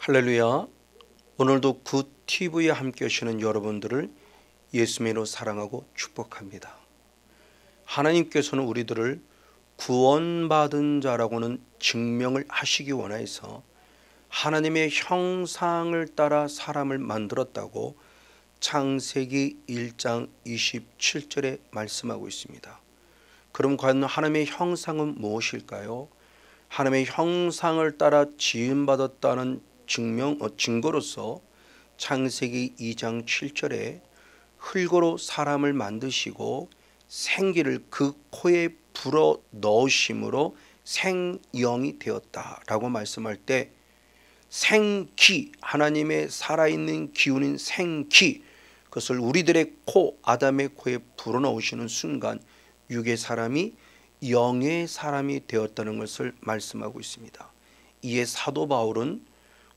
할렐루야. 오늘도 굿TV에 함께 하시는 여러분들을 예수님으로 사랑하고 축복합니다. 하나님께서는 우리들을 구원받은 자라고는 증명을 하시기 원해서 하나님의 형상을 따라 사람을 만들었다고 창세기 1장 27절에 말씀하고 있습니다. 그럼 과연 하나님의 형상은 무엇일까요? 하나님의 형상을 따라 지음받았다는 증거로서 창세기 2장 7절에 흙으로 사람을 만드시고 생기를 그 코에 불어 넣으심으로 생영이 되었다라고 말씀할 때 생기, 하나님의 살아있는 기운인 생기, 그것을 우리들의 코, 아담의 코에 불어넣으시는 순간 육의 사람이 영의 사람이 되었다는 것을 말씀하고 있습니다. 이에 사도 바울은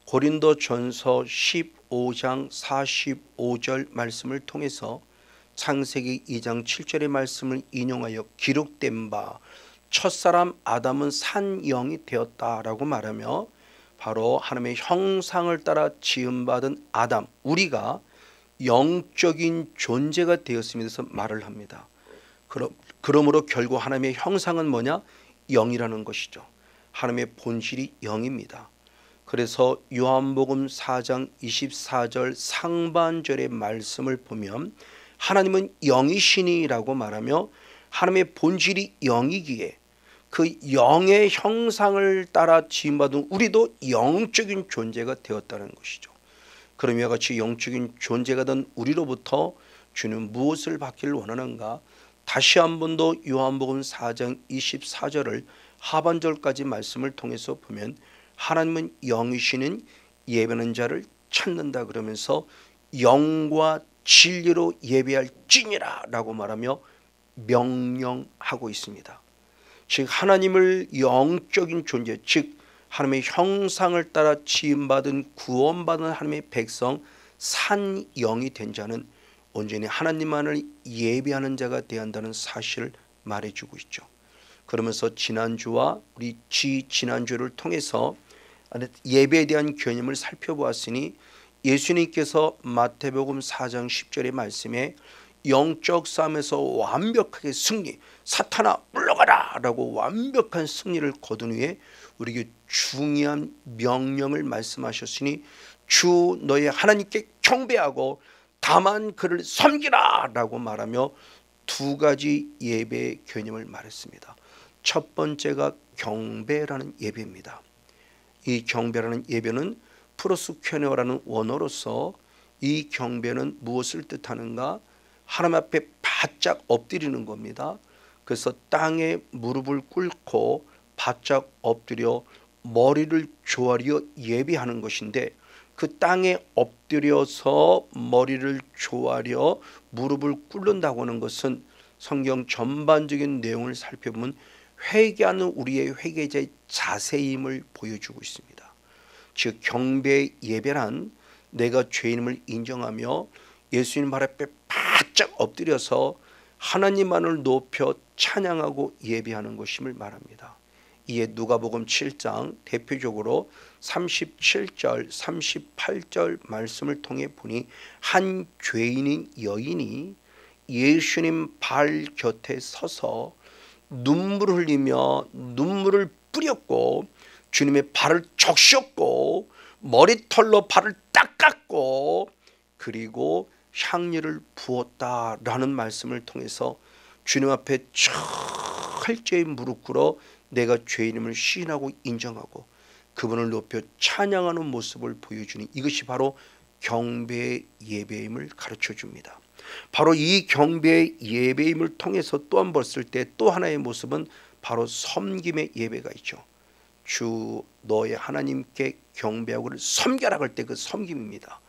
고린도전서 15장 45절 말씀을 통해서 창세기 2장 7절의 말씀을 인용하여 기록된 바 첫사람 아담은 산영이 되었다라고 말하며 바로 하나님의 형상을 따라 지음받은 아담, 우리가 영적인 존재가 되었음에 대해서 말을 합니다. 그러므로 결국 하나님의 형상은 뭐냐? 영이라는 것이죠. 하나님의 본질이 영입니다. 그래서 요한복음 4장 24절 상반절의 말씀을 보면 하나님은 영이시니라고 말하며 하나님의 본질이 영이기에 그 영의 형상을 따라 지음받은 우리도 영적인 존재가 되었다는 것이죠. 그럼 이와 같이 영적인 존재가 된 우리로부터 주는 무엇을 받기를 원하는가? 다시 한 번 더 요한복음 4장 24절을 하반절까지 말씀을 통해서 보면 하나님은 영이시는 예배하는 자를 찾는다 그러면서 영과 진리로 예배할지니라 라고 말하며 명령하고 있습니다. 즉 하나님을 영적인 존재, 즉 하나님의 형상을 따라 지음받은 구원받은 하나님의 백성 산영이 된 자는 온전히 하나님만을 예배하는 자가 되어야 한다는 사실을 말해주고 있죠. 그러면서 지난주와 우리 지난주를 통해서 예배에 대한 개념을 살펴보았으니 예수님께서 마태복음 4장 10절의 말씀에 영적 싸움에서 완벽하게 승리, 사탄아 물러가라 라고 완벽한 승리를 거둔 후에 우리에게 중요한 명령을 말씀하셨으니 주 너의 하나님께 경배하고 다만 그를 섬기라 라고 말하며 두 가지 예배의 개념을 말했습니다. 첫 번째가 경배라는 예배입니다. 이 경배라는 예배는 프로스케네오라는 원어로서 이 경배는 무엇을 뜻하는가? 하나님 앞에 바짝 엎드리는 겁니다. 그래서 땅에 무릎을 꿇고 바짝 엎드려 머리를 조아려 예배하는 것인데 그 땅에 엎드려서 머리를 조아려 무릎을 꿇는다고 하는 것은 성경 전반적인 내용을 살펴보면 회개하는 우리의 회개자의 자세임을 보여주고 있습니다. 즉 경배 예배란 내가 죄인임을 인정하며 예수님 발 앞에 바짝 엎드려서 하나님만을 높여 찬양하고 예배하는 것임을 말합니다. 이에 누가복음 7장 대표적으로 37절 38절 말씀을 통해 보니 한 죄인인 여인이 예수님 발 곁에 서서 눈물을 흘리며 눈물을 뿌렸고 주님의 발을 적셨고 머리털로 발을 닦았고 그리고 향유를 부었다라는 말씀을 통해서 주님 앞에 철저히 무릎 꿇어 내가 죄인임을 시인하고 인정하고 그분을 높여 찬양하는 모습을 보여주는 이것이 바로 경배 예배임을 가르쳐 줍니다. 바로 이 경배 예배임을 통해서 또 한 번 봤을 때 또 하나의 모습은 바로 섬김의 예배가 있죠. 주 너의 하나님께 경배하고를 섬겨라 할 때 그 섬김입니다.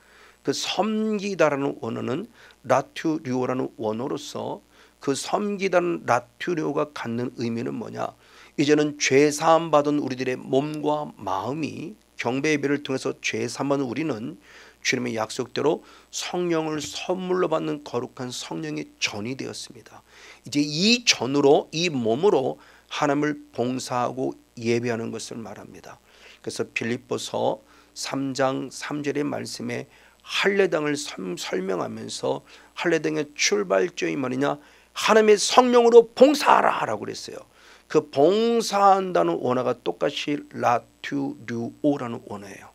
그 섬기다라는 원어는 라투리오라는 원어로서 그 섬기다는 라투리오가 갖는 의미는 뭐냐? 이제는 죄사함 받은 우리들의 몸과 마음이 경배 예배를 통해서 죄사함 받은 우리는 주님의 약속대로 성령을 선물로 받는 거룩한 성령의 전이 되었습니다. 이제 이 전으로 이 몸으로 하나님을 봉사하고 예배하는 것을 말합니다. 그래서 빌립보서 3장 3절의 말씀에 할례당을 설명하면서 할례당의 출발점이 뭐냐, 하나님의 성령으로 봉사하라 라고 그랬어요. 그 봉사한다는 원어가 똑같이 라투류오라는 원어예요.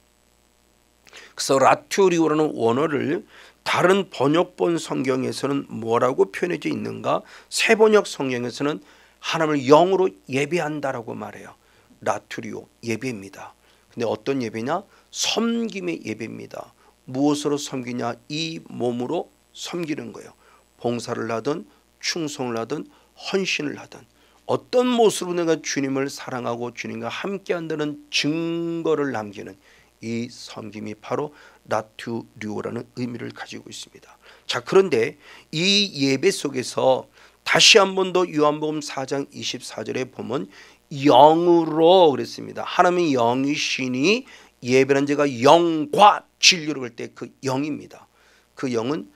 그래서 라투류오라는 원어를 다른 번역본 성경에서는 뭐라고 표현되어 있는가? 새 번역 성경에서는 하나님을 영으로 예배한다라고 말해요. 라투리오, 예배입니다. 근데 어떤 예배냐? 섬김의 예배입니다. 무엇으로 섬기냐? 이 몸으로 섬기는 거예요. 봉사를 하든 충성을 하든 헌신을 하든 어떤 모습으로 내가 주님을 사랑하고 주님과 함께한다는 증거를 남기는 이 섬김이 바로 라투리오라는 의미를 가지고 있습니다. 자, 그런데 이 예배 속에서 다시 한 번 더 요한복음 4장 24절에 보면 영으로 그랬습니다. 하나님의 영이시니 예배는 자가 영과 진리로 할 때 그 영입니다. 그 영은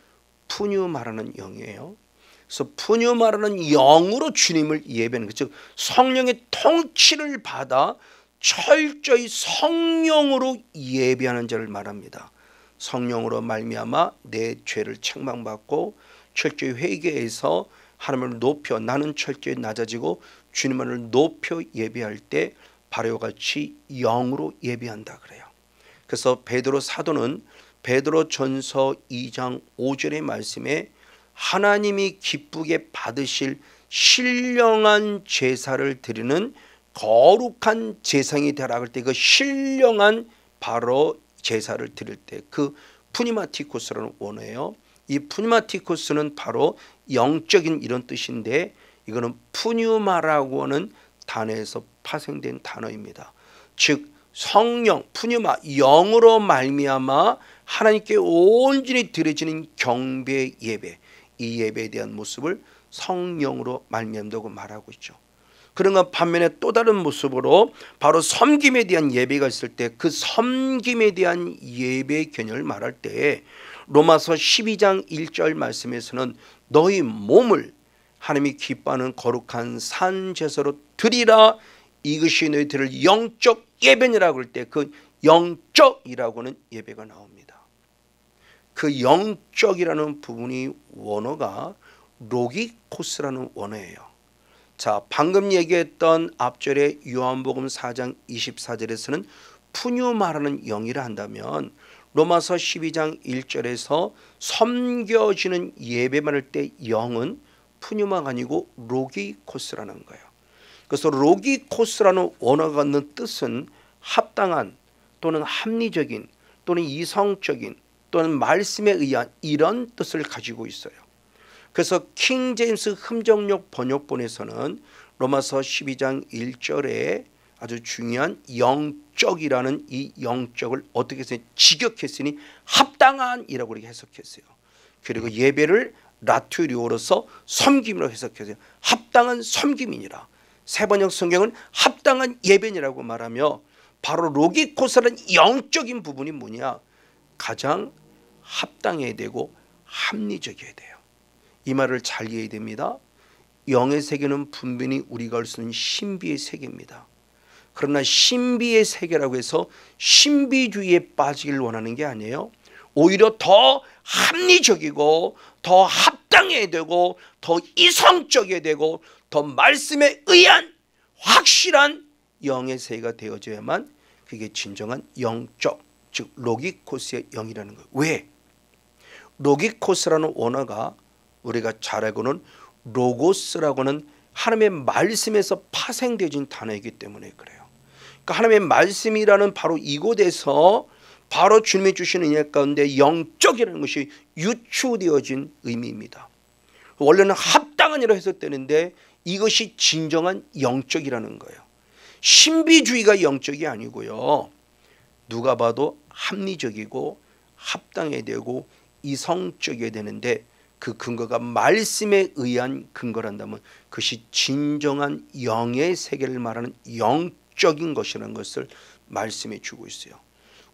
푸뉴마라는 영이에요. 그래서 푸뉴마라는 영으로 주님을 예배하는 것, 즉 성령의 통치를 받아 철저히 성령으로 예배하는 자를 말합니다. 성령으로 말미암아 내 죄를 책망받고 철저히 회개해서 하나님을 높여, 나는 철저히 낮아지고 주님을 높여 예배할 때 바로 같이 영으로 예배한다 그래요. 그래서 베드로 사도는 베드로전서 2장 5절의 말씀에 하나님이 기쁘게 받으실 신령한 제사를 드리는 거룩한 제상이 되라 할 때 그 신령한 바로 제사를 드릴 때 그 푸니마티코스라는 원어예요. 이 푸니마티코스는 바로 영적인 이런 뜻인데 이거는 푸뉴마라고 하는 단어에서 파생된 단어입니다. 즉 성령, 푸뉴마, 영으로 말미암아 하나님께 온전히 드려지는 경배 예배, 이 예배에 대한 모습을 성령으로 말미암다고 말하고 있죠. 그런가 반면에 또 다른 모습으로 바로 섬김에 대한 예배가 있을 때 그 섬김에 대한 예배 개념을 말할 때 로마서 12장 1절 말씀에서는 너희 몸을 하나님이 기뻐하는 거룩한 산제사로 드리라, 이것이 너희들을 영적 예배니라고 할 때 그 영적이라고는 예배가 나옵니다. 그 영적이라는 부분이 원어가 로기코스라는 원어예요. 자, 방금 얘기했던 앞절의 요한복음 4장 24절에서는 푸뉴마라는 영이라 한다면 로마서 12장 1절에서 섬겨지는 예배만 할 때 영은 푸뉴마가 아니고 로기코스라는 거예요. 그래서 로기코스라는 원어가 갖는 뜻은 합당한 또는 합리적인 또는 이성적인 또는 말씀에 의한 이런 뜻을 가지고 있어요. 그래서 킹 제임스 흠정역 번역본에서는 로마서 12장 1절에 아주 중요한 영적이라는 이 영적을 어떻게 해서 직역했으니 합당한이라고 이렇게 해석했어요. 그리고 예배를 라투리오로서 섬김으로 해석했어요. 합당한 섬김이니라. 세번역 성경은 합당한 예배니라고 말하며 바로 로기코스라는 영적인 부분이 뭐냐, 가장 합당해야 되고 합리적이어야 돼요. 이 말을 잘 이해해야 됩니다. 영의 세계는 분명히 우리가 알 수 있는 신비의 세계입니다. 그러나 신비의 세계라고 해서 신비주의에 빠지길 원하는 게 아니에요. 오히려 더 합리적이고 더 합당해야 되고 더 이성적이어야 되고 더 말씀에 의한 확실한 영의 세계가 되어져야만 그게 진정한 영적, 즉 로기코스의 영이라는 거예요. 왜? 로기코스라는 원어가 우리가 잘 알고는 로고스라고 하는 하나님의 말씀에서 파생되어진 단어이기 때문에 그래요. 그러니까 하나님의 말씀이라는 바로 이곳에서 바로 주님이 주시는 은혜 가운데 영적이라는 것이 유추되어진 의미입니다. 원래는 합당한이라 해석되는데 이것이 진정한 영적이라는 거예요. 신비주의가 영적이 아니고요. 누가 봐도 합리적이고 합당해야 되고 이성적이어야 되는데 그 근거가 말씀에 의한 근거란다면 그것이 진정한 영의 세계를 말하는 영적인 것이라는 것을 말씀해 주고 있어요.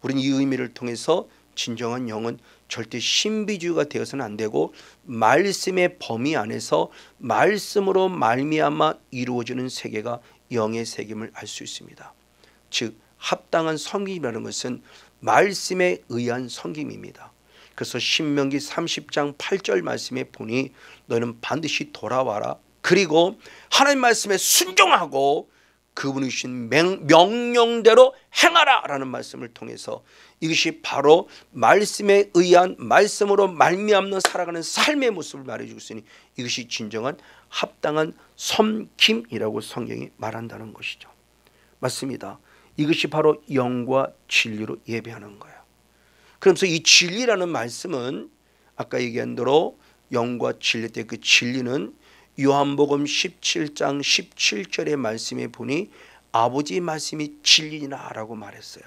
우리는 이 의미를 통해서 진정한 영은 절대 신비주의가 되어서는 안 되고 말씀의 범위 안에서 말씀으로 말미암아 이루어지는 세계가 영의 세계임을 알 수 있습니다. 즉 합당한 섬김이라는 것은 말씀에 의한 섬김입니다. 그래서 신명기 30장 8절 말씀에 보니 너는 반드시 돌아와라. 그리고 하나님 말씀에 순종하고 그분이 주신 명령대로 행하라 라는 말씀을 통해서 이것이 바로 말씀에 의한 말씀으로 말미암는 살아가는 삶의 모습을 말해주고 있으니 이것이 진정한 합당한 섬김이라고 성경이 말한다는 것이죠. 맞습니다. 이것이 바로 영과 진리로 예배하는 거예요. 그러면서 이 진리라는 말씀은 아까 얘기한 대로 영과 진리 때 그 진리는 요한복음 17장 17절의 말씀에 보니 아버지의 말씀이 진리나 라고 말했어요.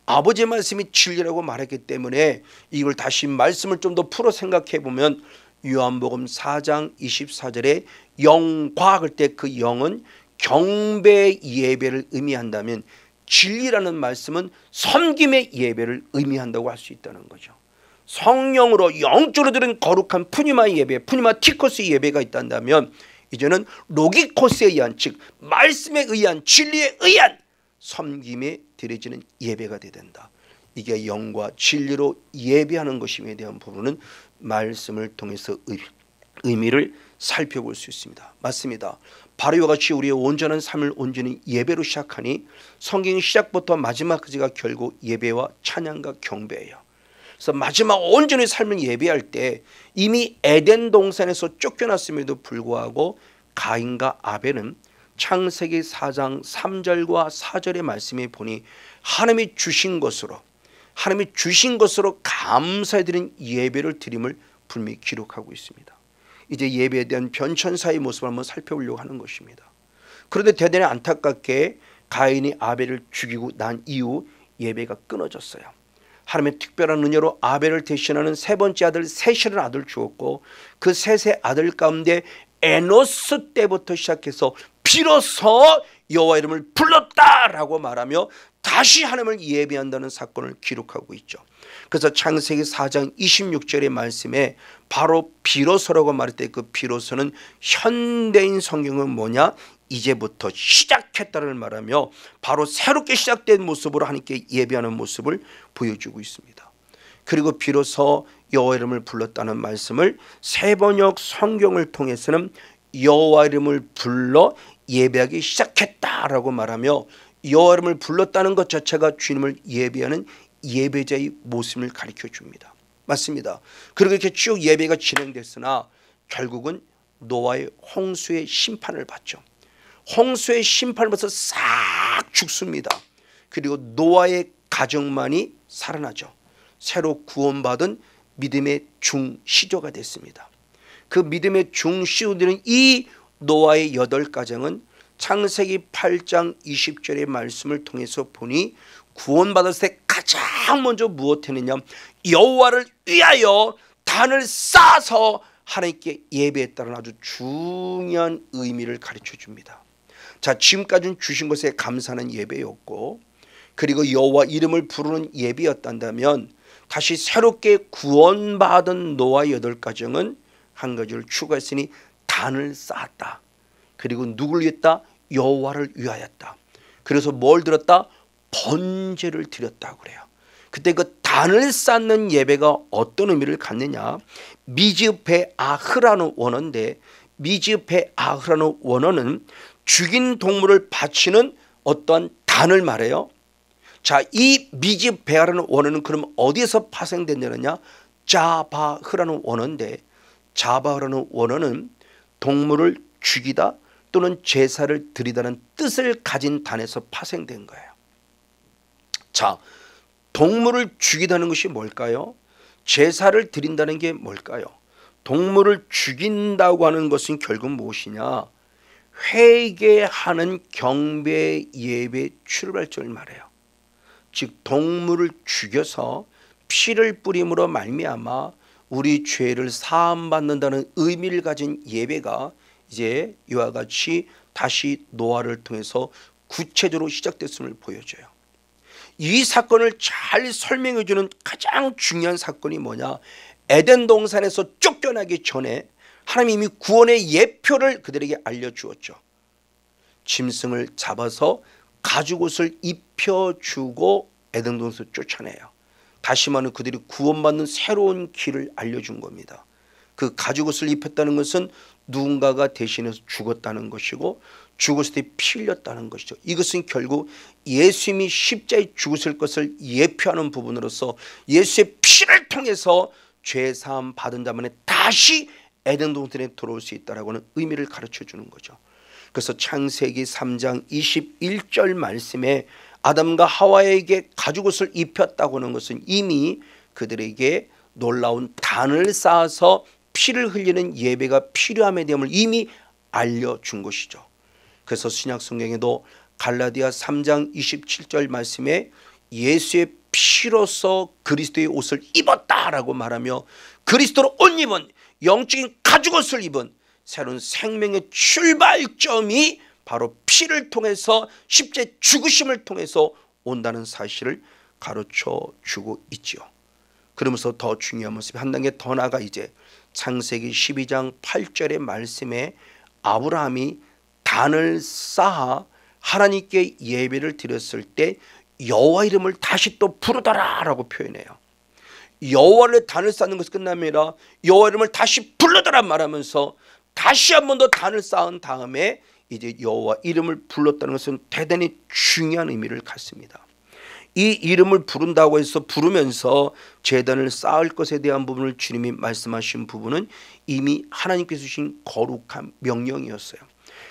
아버지의 말씀이 진리라고 말했기 때문에 이걸 다시 말씀을 좀 더 풀어 생각해 보면 요한복음 4장 24절에 영과 그럴 때 그 영은 경배 예배를 의미한다면 진리라는 말씀은 섬김의 예배를 의미한다고 할 수 있다는 거죠. 성령으로 영적으로 드린 거룩한 푸니마 예배, 푸니마 티코스 예배가 있다면 이제는 로기코스에 의한 즉 말씀에 의한 진리에 의한 섬김에 드려지는 예배가 되어야 된다. 이게 영과 진리로 예배하는 것임에 대한 부분은 말씀을 통해서 의미를 살펴볼 수 있습니다. 맞습니다. 바로 이와 같이 우리의 온전한 삶을 온전히 예배로 시작하니 성경 시작부터 마지막까지가 결국 예배와 찬양과 경배예요. 그래서 마지막 온전히 삶을 예배할 때 이미 에덴 동산에서 쫓겨났음에도 불구하고 가인과 아벨은 창세기 4장 3절과 4절의 말씀에 보니 하나님이 주신 것으로 감사드린 예배를 드림을 분명히 기록하고 있습니다. 이제 예배에 대한 변천사의 모습을 한번 살펴보려고 하는 것입니다. 그런데 대단히 안타깝게 가인이 아벨을 죽이고 난 이후 예배가 끊어졌어요. 하나님의 특별한 은혜로 아벨을 대신하는 세 번째 아들 셋이라는 아들을 주었고 그 셋의 아들 가운데 에노스 때부터 시작해서 비로소 여호와 이름을 불렀다라고 말하며 다시 하나님을 예배한다는 사건을 기록하고 있죠. 그래서 창세기 4장 26절의 말씀에 바로 비로소라고 말할 때 그 비로소는 현대인 성경은 뭐냐? 이제부터 시작했다를 말하며 바로 새롭게 시작된 모습으로 하나님께 예배하는 모습을 보여주고 있습니다. 그리고 비로소 여호와 이름을 불렀다는 말씀을 세번역 성경을 통해서는 여호와 이름을 불러 예배하기 시작했다라고 말하며 여호와 이름을 불렀다는 것 자체가 주님을 예배하는 예배자의 모습을 가르쳐 줍니다. 맞습니다. 그리고 이렇게 쭉 예배가 진행됐으나 결국은 노아의 홍수의 심판을 받죠. 홍수의 심판을 받아서 싹 죽습니다. 그리고 노아의 가정만이 살아나죠. 새로 구원받은 믿음의 중시조가 됐습니다. 그 믿음의 중시조들은 이 노아의 8가정은 창세기 8장 20절의 말씀을 통해서 보니 구원받았을 때 가장 먼저 무엇 했느냐? 여호와를 위하여 단을 쌓아서 하나님께 예배했다는 아주 중요한 의미를 가르쳐 줍니다. 자, 지금까지는 주신 것에 감사하는 예배였고 그리고 여호와 이름을 부르는 예배였단다면 다시 새롭게 구원받은 노아 8가정은 한 가지를 추가했으니 단을 쌓았다. 그리고 누구를 위했다? 여호와를 위하였다. 그래서 뭘 드렸다? 번제를 드렸다고 그래요. 그때 그 단을 쌓는 예배가 어떤 의미를 갖느냐? 미즈페 아흐라는 원어인데 미즈페 아흐라는 원어는 죽인 동물을 바치는 어떤 단을 말해요. 자, 이 미즈페아라는 원어는 그럼 어디에서 파생됐느냐? 자바흐라는 원어인데 자바흐라는 원어는 동물을 죽이다 또는 제사를 드리다는 뜻을 가진 단에서 파생된 거예요. 자, 동물을 죽이다는 것이 뭘까요? 제사를 드린다는 게 뭘까요? 동물을 죽인다고 하는 것은 결국 무엇이냐? 회개하는 경배 예배 출발점을 말해요. 즉 동물을 죽여서 피를 뿌림으로 말미암아 우리 죄를 사함받는다는 의미를 가진 예배가 이제 이와 같이 다시 노아를 통해서 구체적으로 시작됐음을 보여줘요. 이 사건을 잘 설명해 주는 가장 중요한 사건이 뭐냐? 에덴 동산에서 쫓겨나기 전에 하나님이 구원의 예표를 그들에게 알려주었죠. 짐승을 잡아서 가죽옷을 입혀주고 에덴 동산에서 쫓아내요. 다시 말하면 그들이 구원받는 새로운 길을 알려준 겁니다. 그 가죽옷을 입혔다는 것은 누군가가 대신해서 죽었다는 것이고 죽었을 때 피 흘렸다는 것이죠. 이것은 결국 예수님이 십자가에 죽으실 것을 예표하는 부분으로서 예수의 피를 통해서 죄사함 받은 자만이 다시 에덴 동산에 들어올 수 있다라고는 의미를 가르쳐 주는 거죠. 그래서 창세기 3장 21절 말씀에 아담과 하와에게 가죽옷을 입혔다고 하는 것은 이미 그들에게 놀라운 단을 쌓아서 피를 흘리는 예배가 필요함에 대함을 이미 알려준 것이죠. 그래서 신약성경에도 갈라디아 3장 27절 말씀에 예수의 피로서 그리스도의 옷을 입었다라고 말하며 그리스도로 옷 입은 영적인 가죽옷을 입은 새로운 생명의 출발점이 바로 피를 통해서 십자가의 죽으심을 통해서 온다는 사실을 가르쳐 주고 있죠. 그러면서 더 중요한 모습이 한 단계 더 나아가 이제 창세기 12장 8절의 말씀에 아브라함이 단을 쌓아 하나님께 예배를 드렸을 때 여호와 이름을 다시 또 부르더라 라고 표현해요. 여호와를 단을 쌓는 것이 끝남이 아니라 여호와 이름을 다시 불러더라 말하면서 다시 한 번 더 단을 쌓은 다음에 이제 여호와 이름을 불렀다는 것은 대단히 중요한 의미를 갖습니다. 이 이름을 부른다고 해서 부르면서 제단을 쌓을 것에 대한 부분을 주님이 말씀하신 부분은 이미 하나님께서 주신 거룩한 명령이었어요.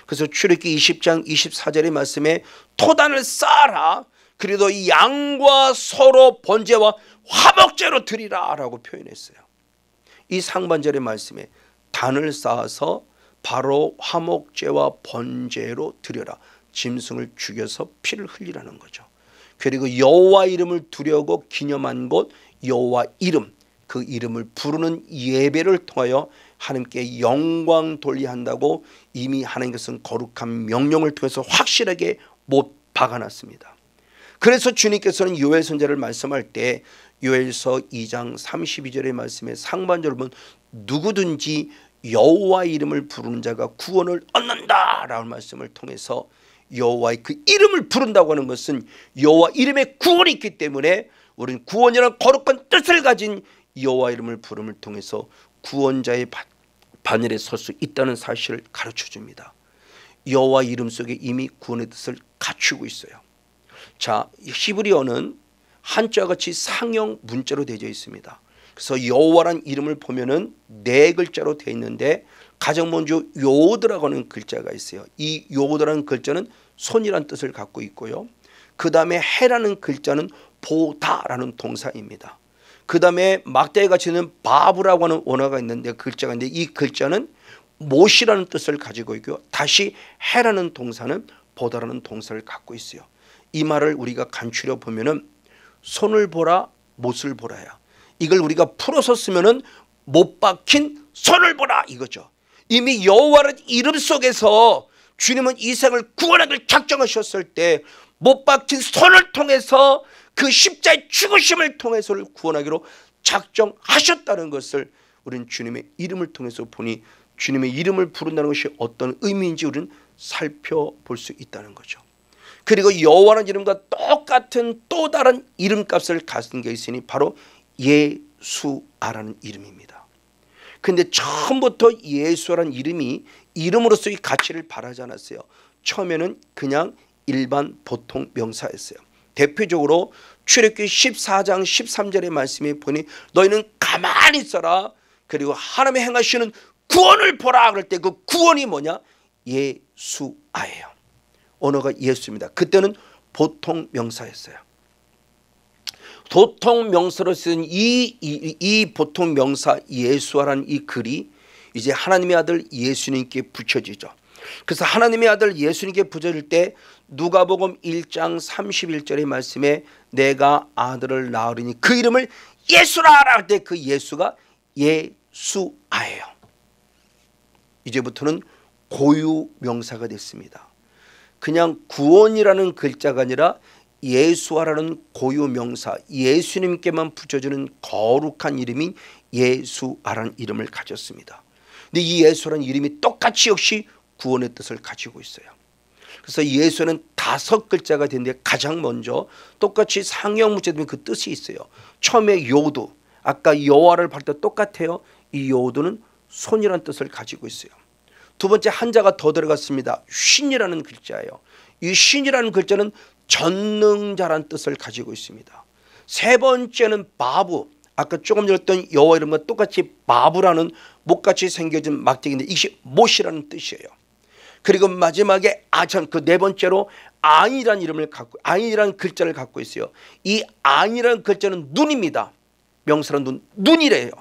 그래서 출애굽기 20장 24절의 말씀에 토단을 쌓아라. 그래도 이 양과 서로 번제와 화목제로 드리라 라고 표현했어요. 이 상반절의 말씀에 단을 쌓아서 바로 화목제와 번제로 드려라. 짐승을 죽여서 피를 흘리라는 거죠. 그리고 여호와 이름을 두려고 기념한 곳 여호와 이름, 그 이름을 부르는 예배를 통하여 하나님께 영광 돌리야 한다고 이미 하나님께서는 거룩한 명령을 통해서 확실하게 못 박아놨습니다. 그래서 주님께서는 요엘 선지자를 말씀할 때 요엘서 2장 32절의 말씀에 상반절을 보면 누구든지 여호와 이름을 부르는 자가 구원을 얻는다라는 말씀을 통해서 여호와의 그 이름을 부른다고 하는 것은 여호와 이름에 구원이 있기 때문에 우리는 구원이라는 거룩한 뜻을 가진 여호와 이름을 부름을 통해서 구원자의 반열에 설 수 있다는 사실을 가르쳐줍니다. 여호와 이름 속에 이미 구원의 뜻을 갖추고 있어요. 자, 히브리어는 한자같이 상형 문자로 되어 있습니다. 그래서 여호와란 이름을 보면은 네 글자로 되어 있는데 가장 먼저 요드라고 하는 글자가 있어요. 이 요드라는 글자는 손이라는 뜻을 갖고 있고요. 그 다음에 해라는 글자는 보다라는 동사입니다. 그 다음에 막대에 갇히는 바브라고 하는 원어가 있는데 글자가 있는데 이 글자는 못이라는 뜻을 가지고 있고요. 다시 해라는 동사는 보다라는 동사를 갖고 있어요. 이 말을 우리가 간추려 보면은 손을 보라 못을 보라야. 이걸 우리가 풀어서 쓰면은 못 박힌 손을 보라 이거죠. 이미 여호와라는 이름 속에서 주님은 이 세상을 구원하기를 작정하셨을 때 못 박힌 손을 통해서 그 십자가의 죽으심을 통해서를 구원하기로 작정하셨다는 것을 우리는 주님의 이름을 통해서 보니 주님의 이름을 부른다는 것이 어떤 의미인지 우리는 살펴볼 수 있다는 거죠. 그리고 여호와라는 이름과 똑같은 또 다른 이름값을 가진 게 있으니 바로 예수아라는 이름입니다. 그런데 처음부터 예수라는 이름이 이름으로서의 가치를 바라지 않았어요. 처음에는 그냥 일반 보통 명사였어요. 대표적으로 출애굽기 14장 13절의 말씀에 보니 너희는 가만히 있어라. 그리고 하나님의 행하시는 구원을 보라. 그럴 때 그 구원이 뭐냐? 예수아예요. 언어가 예수입니다. 그때는 보통 명사였어요. 보통 명사로 쓴 이 보통 명사 예수아라는 이 글이 이제 하나님의 아들 예수님께 붙여지죠. 그래서 하나님의 아들 예수님께 붙여질 때 누가복음 1장 31절의 말씀에 내가 아들을 낳으리니 그 이름을 예수라 할 때 그 예수가 예수아예요. 이제부터는 고유 명사가 됐습니다. 그냥 구원이라는 글자가 아니라 예수아라는 고유 명사, 예수님께만 붙여주는 거룩한 이름인 예수아라는 이름을 가졌습니다. 근데 이 예수라는 이름이 똑같이 역시 구원의 뜻을 가지고 있어요. 그래서 예수는 다 5글자가 되는데 가장 먼저 똑같이 상형문자되면 그 뜻이 있어요. 처음에 요드, 아까 여호와를 발 때 똑같아요. 이 요드는 손이라는 뜻을 가지고 있어요. 두 번째 한자가 더 들어갔습니다. 쉰이라는 글자예요. 이 쉰이라는 글자는 전능자라는 뜻을 가지고 있습니다. 세 번째는 바부, 아까 조금 전에 했던 여호와 이름과 똑같이 바부라는 목같이 생겨진 막대기인데 이것이 못이라는 뜻이에요. 그리고 마지막에 그 네 번째로 안이라는 이름을 갖고, 안이라는 글자를 갖고 있어요. 이 안이라는 글자는 눈입니다. 명사로 눈이래요.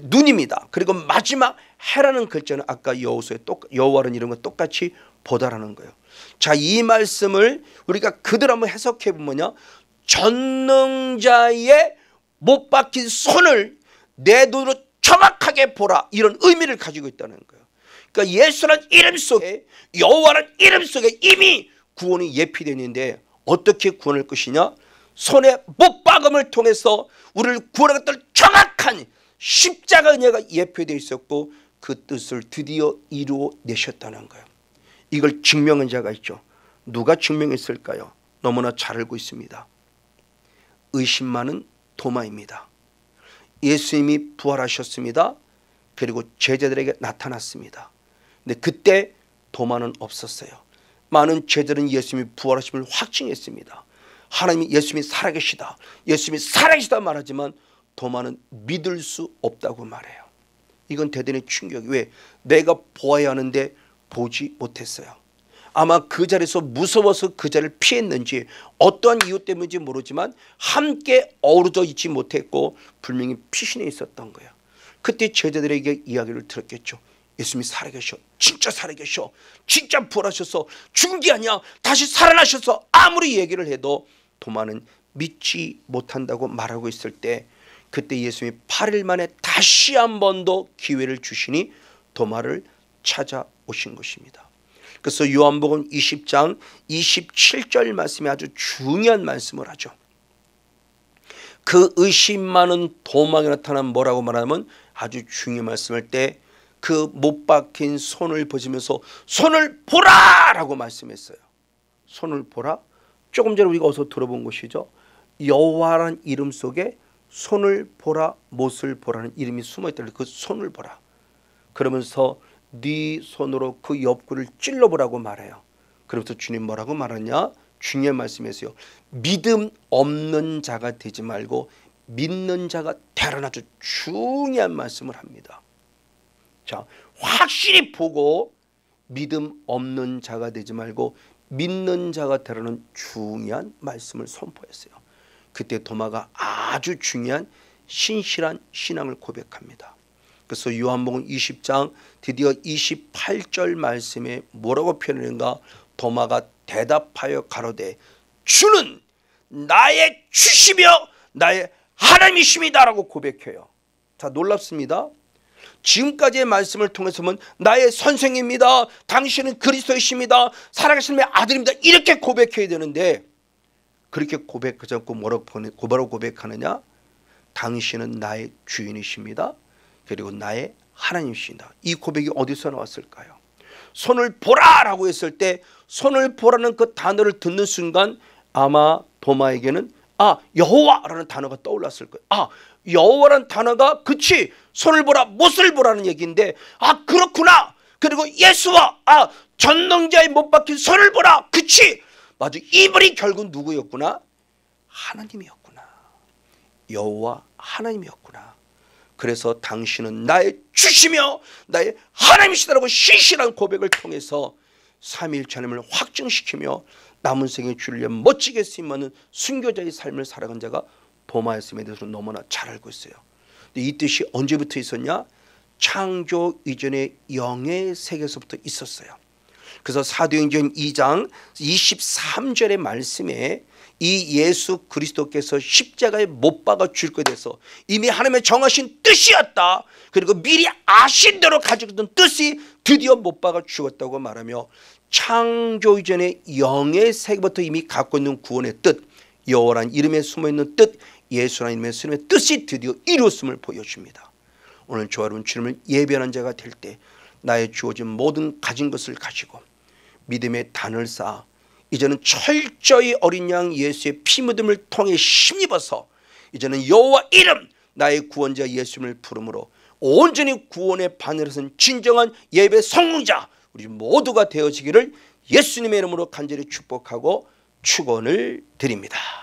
눈입니다. 그리고 마지막 해라는 글자는 아까 여호와라는 이름과 똑같이 보다라는 거예요. 자, 이 말씀을 우리가 그대로 한번 해석해 보면요, 전능자의 못 박힌 손을 내 눈으로 정확하게 보라, 이런 의미를 가지고 있다는 거예요. 그러니까 예수라는 이름 속에, 여호와라는 이름 속에 이미 구원이 예피되어 있는데 어떻게 구원할 것이냐? 손에 못 박음을 통해서 우리를 구원하겠다는 정확한 십자가 은혜가 예표되어 있었고 그 뜻을 드디어 이루어내셨다는 거예요. 이걸 증명한 자가 있죠. 누가 증명했을까요? 너무나 잘 알고 있습니다. 의심 많은 도마입니다. 예수님이 부활하셨습니다. 그리고 제자들에게 나타났습니다. 근데 그때 도마는 없었어요. 많은 제자들은 예수님이 부활하심을 확증했습니다. 하나님이 예수님이 살아계시다, 예수님이 살아계시다 말하지만 도마는 믿을 수 없다고 말해요. 이건 대단히 충격이. 왜? 내가 보아야 하는데 보지 못했어요. 아마 그 자리에서 무서워서 그 자리를 피했는지 어떠한 이유 때문인지 모르지만 함께 어우러져 있지 못했고 분명히 피신해 있었던 거예요. 그때 제자들에게 이야기를 들었겠죠. 예수님이 살아계셔, 진짜 살아계셔, 진짜 부활하셔서 죽은 게 아니야, 다시 살아나셔서, 아무리 얘기를 해도 도마는 믿지 못한다고 말하고 있을 때 그때 예수님이 8일 만에 다시 한 번 더 기회를 주시니 도마를 찾아오신 것입니다. 그래서 요한복음 20장 27절 말씀이 아주 중요한 말씀을 하죠. 그 의심 많은 도마에 나타난 뭐라고 말하면 아주 중요한 말씀할 때 그 못 박힌 손을 보시면서 손을 보라 라고 말씀했어요. 손을 보라. 조금 전에 우리가 어서 들어본 것이죠. 여호와라는 이름 속에 손을 보라, 못을 보라는 이름이 숨어있다. 그 손을 보라. 그러면서 네 손으로 그 옆구리를 찔러보라고 말해요. 그러면서 주님 뭐라고 말하냐? 중요한 말씀이었어요. 믿음 없는 자가 되지 말고 믿는 자가 되라는 아주 중요한 말씀을 합니다. 자, 확실히 보고 믿음 없는 자가 되지 말고 믿는 자가 되라는 중요한 말씀을 선포했어요. 그때 도마가 아주 중요한 신실한 신앙을 고백합니다. 그래서 요한복음 20장 드디어 28절 말씀에 뭐라고 표현했는가? 도마가 대답하여 가로되 주는 나의 주시며 나의 하나님이십니다 라고 고백해요. 자, 놀랍습니다. 지금까지의 말씀을 통해서 보면 나의 선생입니다, 당신은 그리스도이십니다, 살아계신 내 아들입니다, 이렇게 고백해야 되는데 그렇게 고백하지 않고 뭐라고 고백하느냐? 당신은 나의 주인이십니다, 그리고 나의 하나님이십니다. 이 고백이 어디서 나왔을까요? 손을 보라 라고 했을 때 손을 보라는 그 단어를 듣는 순간 아마 도마에게는 여호와라는 단어가 떠올랐을 거예요. 여호와라는 단어가 그치 손을 보라 못을 보라는 얘기인데 그렇구나. 그리고 예수와 전능자의 못 박힌 손을 보라. 그치 맞아. 이분이 결국 누구였구나? 하나님이었구나. 여호와 하나님이었구나. 그래서 당신은 나의 주시며 나의 하나님이시다라고 신실한 고백을 통해서 삼위일체 하나님을 확증시키며 남은 생에 주를 위해 멋지게 쓰임받는 순교자의 삶을 살아간 자가 도마였음에 대해서 너무나 잘 알고 있어요. 근데 이 뜻이 언제부터 있었냐? 창조 이전의 영의 세계에서부터 있었어요. 그래서 사도행전 2장 23절의 말씀에 이 예수 그리스도께서 십자가에 못 박아 죽을 것에 대해서 이미 하나님의 정하신 뜻이었다. 그리고 미리 아신 대로 가지고 있던 뜻이 드디어 못 박아 죽었다고 말하며 창조 이전의 영의 세계부터 이미 갖고 있는 구원의 뜻, 여호와라는 이름에 숨어있는 뜻, 예수라는 이름에 숨어있는 뜻이 드디어 이루었음을 보여줍니다. 오늘 저와 여러분 주님을 예배하는 자가 될 때 나의 주어진 모든 가진 것을 가지고 믿음의 단을 쌓아 이제는 철저히 어린 양 예수의 피 묻음을 통해 힘입어서 이제는 여호와 이름 나의 구원자 예수님을 부름으로 온전히 구원의 바늘에 선 진정한 예배 성공자 우리 모두가 되어지기를 예수님의 이름으로 간절히 축복하고 축원을 드립니다.